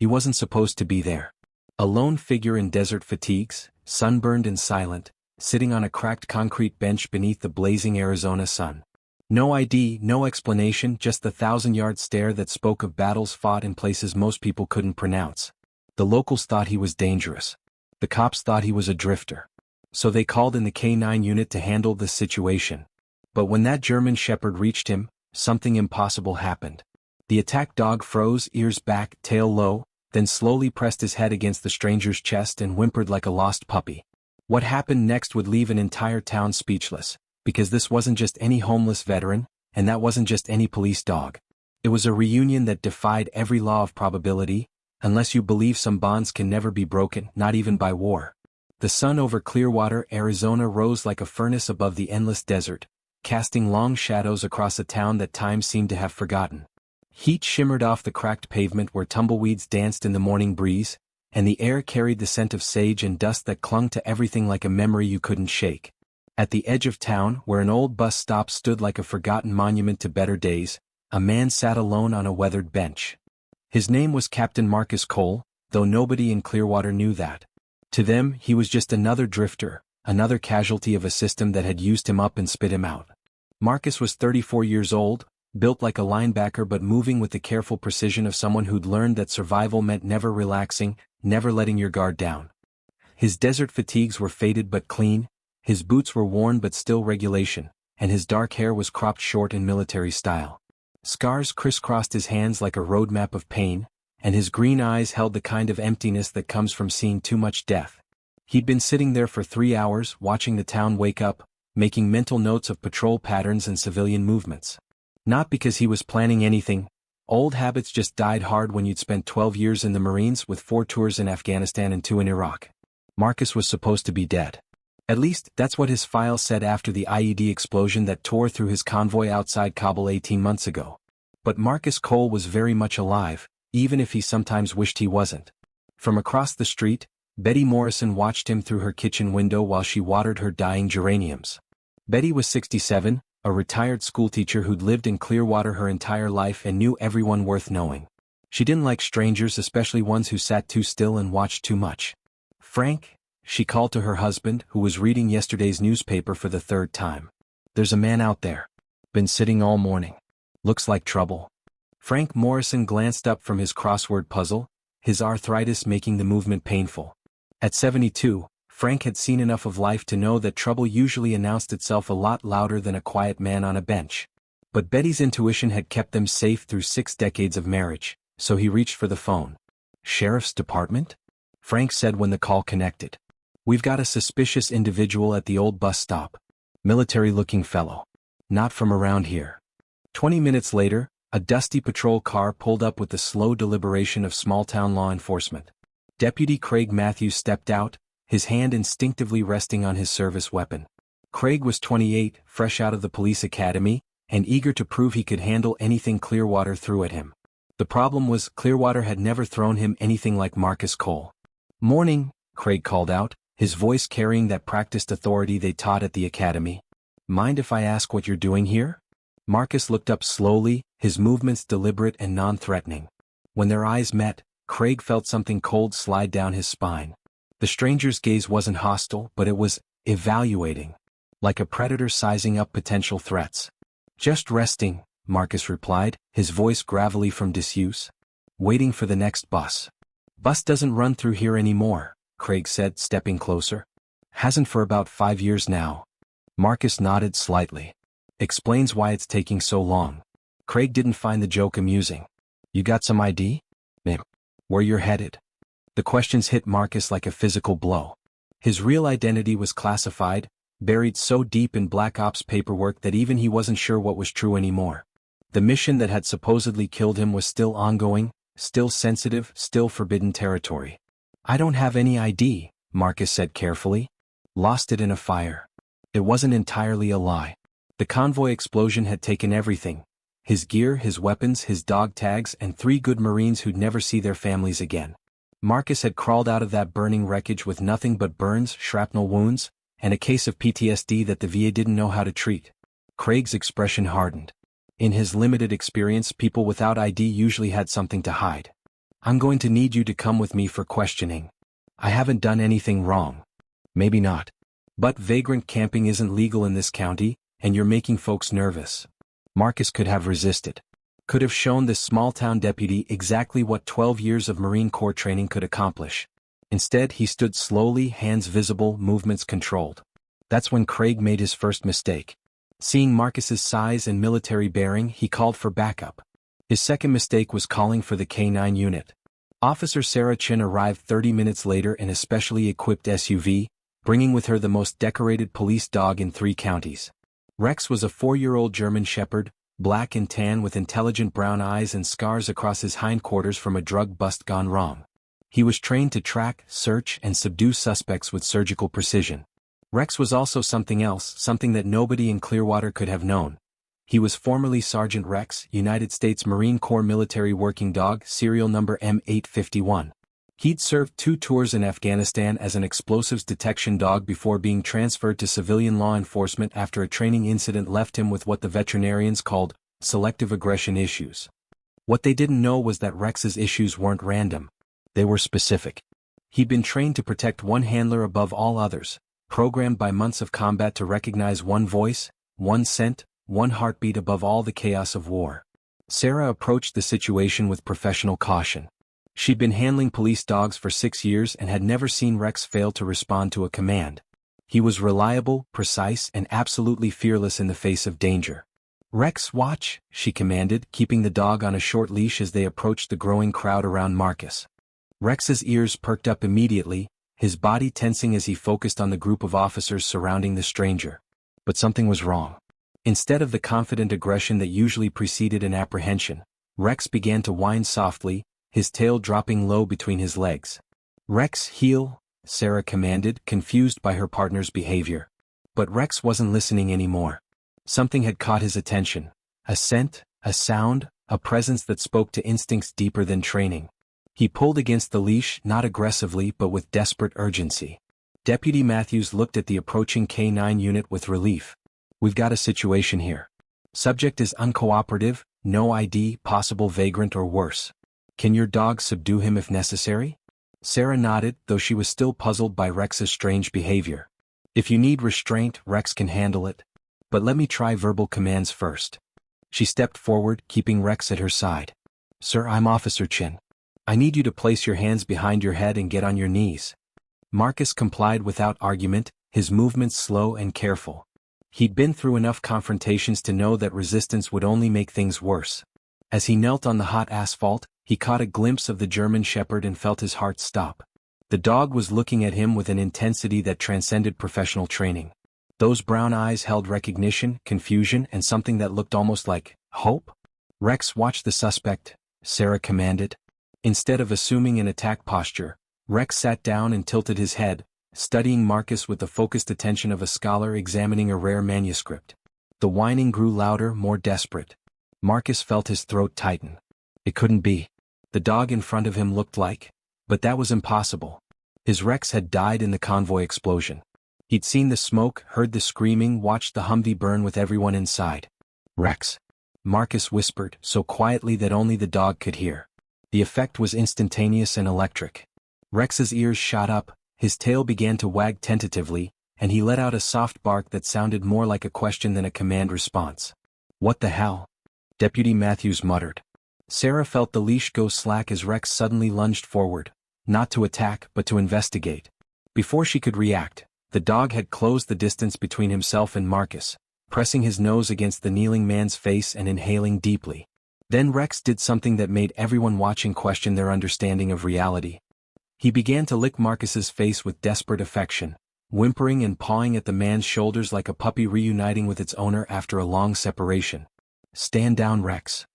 He wasn't supposed to be there. A lone figure in desert fatigues, sunburned and silent, sitting on a cracked concrete bench beneath the blazing Arizona sun. No ID, no explanation, just the 1,000-yard stare that spoke of battles fought in places most people couldn't pronounce. The locals thought he was dangerous. The cops thought he was a drifter. So they called in the K-9 unit to handle the situation. But when that German shepherd reached him, something impossible happened. The attack dog froze, ears back, tail low, then slowly pressed his head against the stranger's chest and whimpered like a lost puppy. What happened next would leave an entire town speechless, because this wasn't just any homeless veteran, and that wasn't just any police dog. It was a reunion that defied every law of probability, unless you believe some bonds can never be broken, not even by war. The sun over Clearwater, Arizona rose like a furnace above the endless desert, casting long shadows across a town that time seemed to have forgotten. Heat shimmered off the cracked pavement where tumbleweeds danced in the morning breeze, and the air carried the scent of sage and dust that clung to everything like a memory you couldn't shake. At the edge of town, where an old bus stop stood like a forgotten monument to better days, a man sat alone on a weathered bench. His name was Captain Marcus Cole, though nobody in Clearwater knew that. To them, he was just another drifter, another casualty of a system that had used him up and spit him out. Marcus was 34 years old, built like a linebacker but moving with the careful precision of someone who'd learned that survival meant never relaxing, never letting your guard down. His desert fatigues were faded but clean, his boots were worn but still regulation, and his dark hair was cropped short in military style. Scars crisscrossed his hands like a roadmap of pain, and his green eyes held the kind of emptiness that comes from seeing too much death. He'd been sitting there for 3 hours, watching the town wake up, making mental notes of patrol patterns and civilian movements. Not because he was planning anything. Old habits just died hard when you'd spent 12 years in the Marines with 4 tours in Afghanistan and 2 in Iraq. Marcus was supposed to be dead. At least, that's what his file said after the IED explosion that tore through his convoy outside Kabul 18 months ago. But Marcus Cole was very much alive, even if he sometimes wished he wasn't. From across the street, Betty Morrison watched him through her kitchen window while she watered her dying geraniums. Betty was 67, a retired schoolteacher who'd lived in Clearwater her entire life and knew everyone worth knowing. She didn't like strangers, especially ones who sat too still and watched too much. "Frank," she called to her husband, who was reading yesterday's newspaper for the 3rd time. "There's a man out there. Been sitting all morning. Looks like trouble." Frank Morrison glanced up from his crossword puzzle, his arthritis making the movement painful. At 72, Frank had seen enough of life to know that trouble usually announced itself a lot louder than a quiet man on a bench. But Betty's intuition had kept them safe through 6 decades of marriage, so he reached for the phone. "Sheriff's Department?" Frank said when the call connected. "We've got a suspicious individual at the old bus stop. Military-looking fellow. Not from around here." 20 minutes later, a dusty patrol car pulled up with the slow deliberation of small-town law enforcement. Deputy Craig Matthews stepped out, his hand instinctively resting on his service weapon. Craig was 28, fresh out of the police academy, and eager to prove he could handle anything Clearwater threw at him. The problem was, Clearwater had never thrown him anything like Marcus Cole. "Morning," Craig called out, his voice carrying that practiced authority they taught at the academy. "Mind if I ask what you're doing here?" Marcus looked up slowly, his movements deliberate and non-threatening. When their eyes met, Craig felt something cold slide down his spine. The stranger's gaze wasn't hostile, but it was evaluating, like a predator sizing up potential threats. "Just resting," Marcus replied, his voice gravelly from disuse. "Waiting for the next bus." "Bus doesn't run through here anymore," Craig said, stepping closer. "Hasn't for about 5 years now." Marcus nodded slightly. "Explains why it's taking so long." Craig didn't find the joke amusing. "You got some ID? Where you're headed?" The questions hit Marcus like a physical blow. His real identity was classified, buried so deep in Black Ops paperwork that even he wasn't sure what was true anymore. The mission that had supposedly killed him was still ongoing, still sensitive, still forbidden territory. "I don't have any ID," Marcus said carefully. "Lost it in a fire." It wasn't entirely a lie. The convoy explosion had taken everything. His gear, his weapons, his dog tags, and 3 good Marines who'd never see their families again. Marcus had crawled out of that burning wreckage with nothing but burns, shrapnel wounds, and a case of PTSD that the VA didn't know how to treat. Craig's expression hardened. In his limited experience, people without ID usually had something to hide. I'm going to need you to come with me for questioning. I haven't done anything wrong. Maybe not. But vagrant camping isn't legal in this county, and you're making folks nervous. Marcus could have resisted. Could have shown this small-town deputy exactly what 12 years of Marine Corps training could accomplish. Instead, he stood slowly, hands visible, movements controlled. That's when Craig made his first mistake. Seeing Marcus's size and military bearing, he called for backup. His second mistake was calling for the K-9 unit. Officer Sarah Chin arrived 30 minutes later in a specially equipped SUV, bringing with her the most decorated police dog in 3 counties. Rex was a 4-year-old German Shepherd, black and tan with intelligent brown eyes and scars across his hindquarters from a drug bust gone wrong. He was trained to track, search, and subdue suspects with surgical precision. Rex was also something else, something that nobody in Clearwater could have known. He was formerly Sergeant Rex, United States Marine Corps Military Working Dog, serial number M851. He'd served 2 tours in Afghanistan as an explosives detection dog before being transferred to civilian law enforcement after a training incident left him with what the veterinarians called selective aggression issues. What they didn't know was that Rex's issues weren't random. They were specific. He'd been trained to protect one handler above all others, programmed by months of combat to recognize one voice, one scent, one heartbeat above all the chaos of war. Sarah approached the situation with professional caution. She'd been handling police dogs for 6 years and had never seen Rex fail to respond to a command. He was reliable, precise, and absolutely fearless in the face of danger. "Rex, watch," she commanded, keeping the dog on a short leash as they approached the growing crowd around Marcus. Rex's ears perked up immediately, his body tensing as he focused on the group of officers surrounding the stranger. But something was wrong. Instead of the confident aggression that usually preceded an apprehension, Rex began to whine softly, his tail dropping low between his legs. "Rex, heel," Sarah commanded, confused by her partner's behavior. But Rex wasn't listening anymore. Something had caught his attention. A scent, a sound, a presence that spoke to instincts deeper than training. He pulled against the leash, not aggressively but with desperate urgency. Deputy Matthews looked at the approaching K-9 unit with relief. "We've got a situation here. Subject is uncooperative, no ID, possible vagrant or worse. Can your dog subdue him if necessary?" Sarah nodded, though she was still puzzled by Rex's strange behavior. "If you need restraint, Rex can handle it. But let me try verbal commands first." She stepped forward, keeping Rex at her side. "Sir, I'm Officer Chin. I need you to place your hands behind your head and get on your knees." Marcus complied without argument, his movements slow and careful. He'd been through enough confrontations to know that resistance would only make things worse. As he knelt on the hot asphalt, he caught a glimpse of the German Shepherd and felt his heart stop. The dog was looking at him with an intensity that transcended professional training. Those brown eyes held recognition, confusion, and something that looked almost like hope. "Rex, watch the suspect," Sarah commanded. Instead of assuming an attack posture, Rex sat down and tilted his head, studying Marcus with the focused attention of a scholar examining a rare manuscript. The whining grew louder, more desperate. Marcus felt his throat tighten. It couldn't be. The dog in front of him looked like. But that was impossible. His Rex had died in the convoy explosion. He'd seen the smoke, heard the screaming, watched the Humvee burn with everyone inside. "Rex," Marcus whispered, so quietly that only the dog could hear. The effect was instantaneous and electric. Rex's ears shot up, his tail began to wag tentatively, and he let out a soft bark that sounded more like a question than a command response. "What the hell?" Deputy Matthews muttered. Sarah felt the leash go slack as Rex suddenly lunged forward, not to attack but to investigate. Before she could react, the dog had closed the distance between himself and Marcus, pressing his nose against the kneeling man's face and inhaling deeply. Then Rex did something that made everyone watching question their understanding of reality. He began to lick Marcus's face with desperate affection, whimpering and pawing at the man's shoulders like a puppy reuniting with its owner after a long separation. "Stand down, Rex,"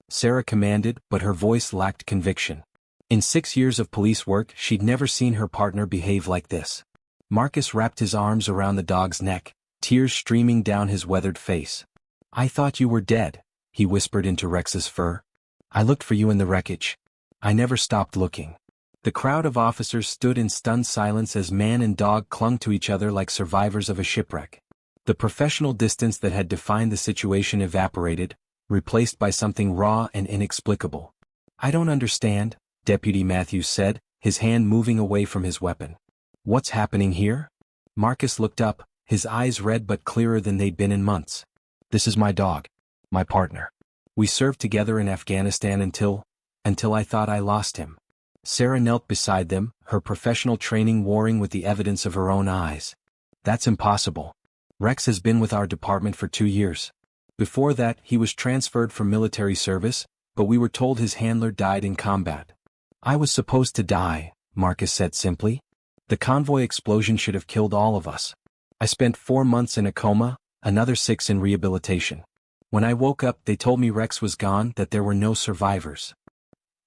Sarah commanded, but her voice lacked conviction. In 6 years of police work, she'd never seen her partner behave like this. Marcus wrapped his arms around the dog's neck, tears streaming down his weathered face. "I thought you were dead," he whispered into Rex's fur. "I looked for you in the wreckage. I never stopped looking." The crowd of officers stood in stunned silence as man and dog clung to each other like survivors of a shipwreck. The professional distance that had defined the situation evaporated, replaced by something raw and inexplicable. "I don't understand," Deputy Matthews said, his hand moving away from his weapon. What's happening here? Marcus looked up, his eyes red but clearer than they'd been in months. This is my dog. My partner. We served together in Afghanistan until I thought I lost him. Sarah knelt beside them, her professional training warring with the evidence of her own eyes. That's impossible. Rex has been with our department for 2 years. Before that, he was transferred from military service, but we were told his handler died in combat. I was supposed to die, Marcus said simply. The convoy explosion should have killed all of us. I spent 4 months in a coma, another 6 in rehabilitation. When I woke up, they told me Rex was gone, that there were no survivors.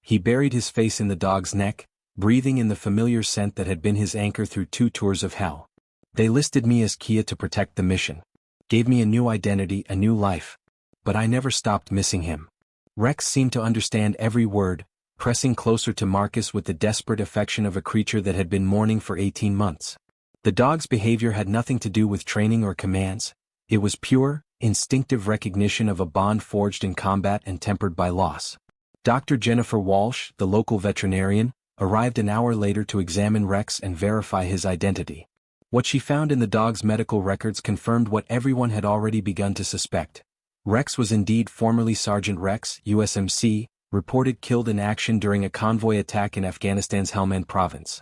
He buried his face in the dog's neck, breathing in the familiar scent that had been his anchor through 2 tours of hell. They listed me as Kia to protect the mission. Gave me a new identity, a new life. But I never stopped missing him. Rex seemed to understand every word, pressing closer to Marcus with the desperate affection of a creature that had been mourning for 18 months. The dog's behavior had nothing to do with training or commands. It was pure, instinctive recognition of a bond forged in combat and tempered by loss. Dr. Jennifer Walsh, the local veterinarian, arrived an hour later to examine Rex and verify his identity. What she found in the dog's medical records confirmed what everyone had already begun to suspect. Rex was indeed formerly Sergeant Rex, USMC, reported killed in action during a convoy attack in Afghanistan's Helmand province.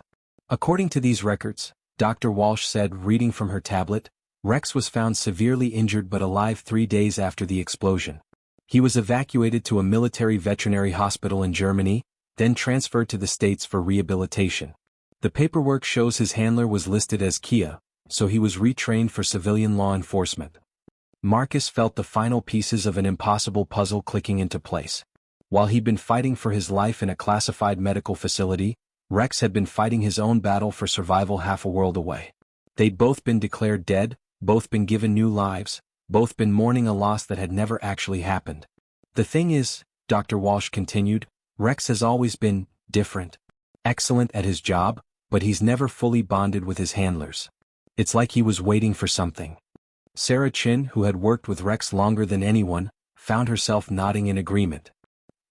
According to these records, Dr. Walsh said, reading from her tablet, Rex was found severely injured but alive 3 days after the explosion. He was evacuated to a military veterinary hospital in Germany, then transferred to the States for rehabilitation. The paperwork shows his handler was listed as Kia, so he was retrained for civilian law enforcement. Marcus felt the final pieces of an impossible puzzle clicking into place. While he'd been fighting for his life in a classified medical facility, Rex had been fighting his own battle for survival half a world away. They'd both been declared dead, both been given new lives, both been mourning a loss that had never actually happened. The thing is, Dr. Walsh continued, Rex has always been different. Excellent at his job, but he's never fully bonded with his handlers. It's like he was waiting for something. Sarah Chin, who had worked with Rex longer than anyone, found herself nodding in agreement.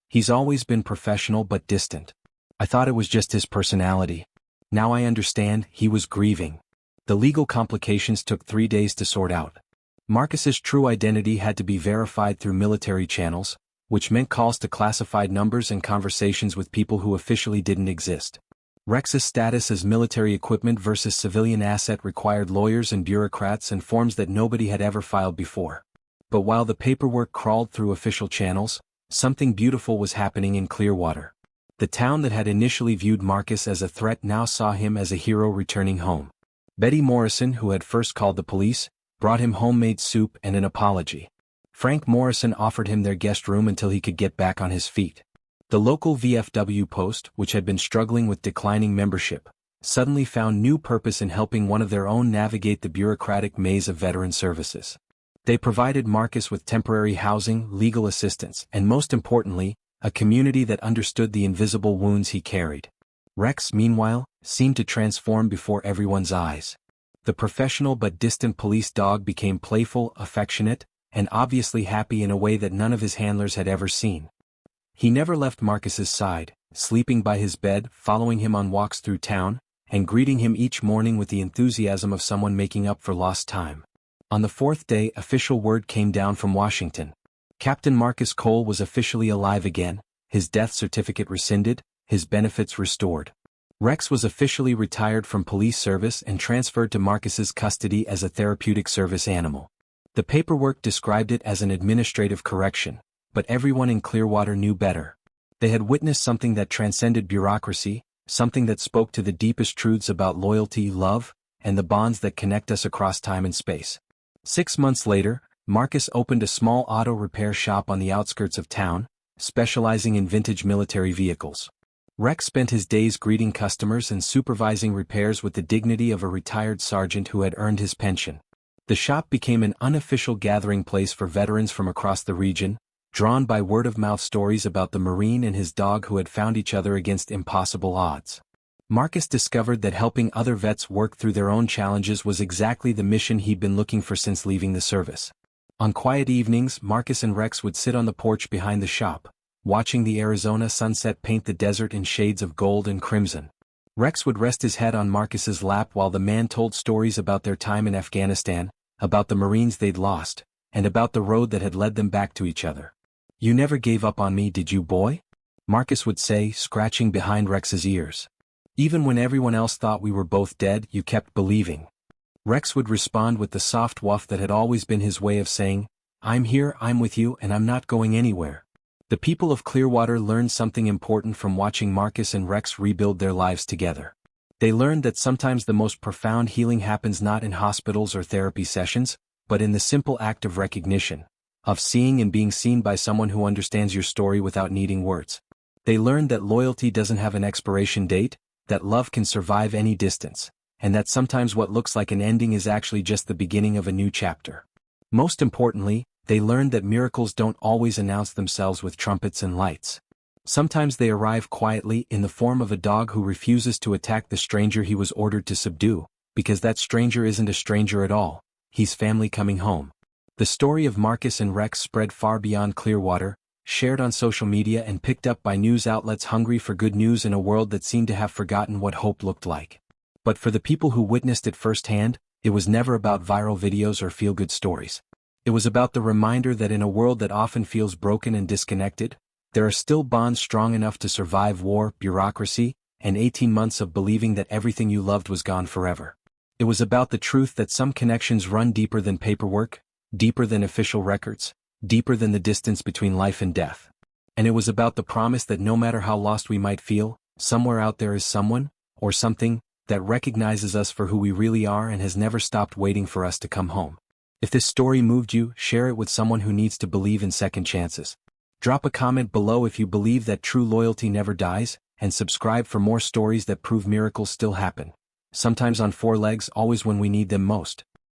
He's always been professional but distant. I thought it was just his personality. Now I understand, he was grieving. The legal complications took 3 days to sort out. Marcus's true identity had to be verified through military channels, which meant calls to classified numbers and conversations with people who officially didn't exist. Rex's status as military equipment versus civilian asset required lawyers and bureaucrats and forms that nobody had ever filed before. But while the paperwork crawled through official channels, something beautiful was happening in Clearwater. The town that had initially viewed Marcus as a threat now saw him as a hero returning home. Betty Morrison, who had first called the police, brought him homemade soup and an apology. Frank Morrison offered him their guest room until he could get back on his feet. The local VFW post, which had been struggling with declining membership, suddenly found new purpose in helping one of their own navigate the bureaucratic maze of veteran services. They provided Marcus with temporary housing, legal assistance, and most importantly, a community that understood the invisible wounds he carried. Rex, meanwhile, seemed to transform before everyone's eyes. The professional but distant police dog became playful, affectionate, and obviously happy in a way that none of his handlers had ever seen. He never left Marcus's side, sleeping by his bed, following him on walks through town, and greeting him each morning with the enthusiasm of someone making up for lost time. On the 4th day, official word came down from Washington. Captain Marcus Cole was officially alive again, his death certificate rescinded, his benefits restored. Rex was officially retired from police service and transferred to Marcus's custody as a therapeutic service animal. The paperwork described it as an administrative correction, but everyone in Clearwater knew better. They had witnessed something that transcended bureaucracy, something that spoke to the deepest truths about loyalty, love, and the bonds that connect us across time and space. 6 months later, Marcus opened a small auto repair shop on the outskirts of town, specializing in vintage military vehicles. Rex spent his days greeting customers and supervising repairs with the dignity of a retired sergeant who had earned his pension. The shop became an unofficial gathering place for veterans from across the region, drawn by word-of-mouth stories about the Marine and his dog who had found each other against impossible odds. Marcus discovered that helping other vets work through their own challenges was exactly the mission he'd been looking for since leaving the service. On quiet evenings, Marcus and Rex would sit on the porch behind the shop, watching the Arizona sunset paint the desert in shades of gold and crimson. Rex would rest his head on Marcus's lap while the man told stories about their time in Afghanistan, about the Marines they'd lost, and about the road that had led them back to each other. "You never gave up on me, did you, boy?" Marcus would say, scratching behind Rex's ears. "Even when everyone else thought we were both dead, you kept believing." Rex would respond with the soft woof that had always been his way of saying, "I'm here, I'm with you, and I'm not going anywhere." The people of Clearwater learned something important from watching Marcus and Rex rebuild their lives together. They learned that sometimes the most profound healing happens not in hospitals or therapy sessions, but in the simple act of recognition, of seeing and being seen by someone who understands your story without needing words. They learned that loyalty doesn't have an expiration date, that love can survive any distance, and that sometimes what looks like an ending is actually just the beginning of a new chapter. Most importantly, they learned that miracles don't always announce themselves with trumpets and lights. Sometimes they arrive quietly in the form of a dog who refuses to attack the stranger he was ordered to subdue, because that stranger isn't a stranger at all, he's family coming home. The story of Marcus and Rex spread far beyond Clearwater, shared on social media and picked up by news outlets hungry for good news in a world that seemed to have forgotten what hope looked like. But for the people who witnessed it firsthand, it was never about viral videos or feel-good stories. It was about the reminder that in a world that often feels broken and disconnected, there are still bonds strong enough to survive war, bureaucracy, and 18 months of believing that everything you loved was gone forever. It was about the truth that some connections run deeper than paperwork, deeper than official records, deeper than the distance between life and death. And it was about the promise that no matter how lost we might feel, somewhere out there is someone, or something, that recognizes us for who we really are and has never stopped waiting for us to come home. If this story moved you, share it with someone who needs to believe in second chances. Drop a comment below if you believe that true loyalty never dies, and subscribe for more stories that prove miracles still happen. Sometimes on four legs, always when we need them most.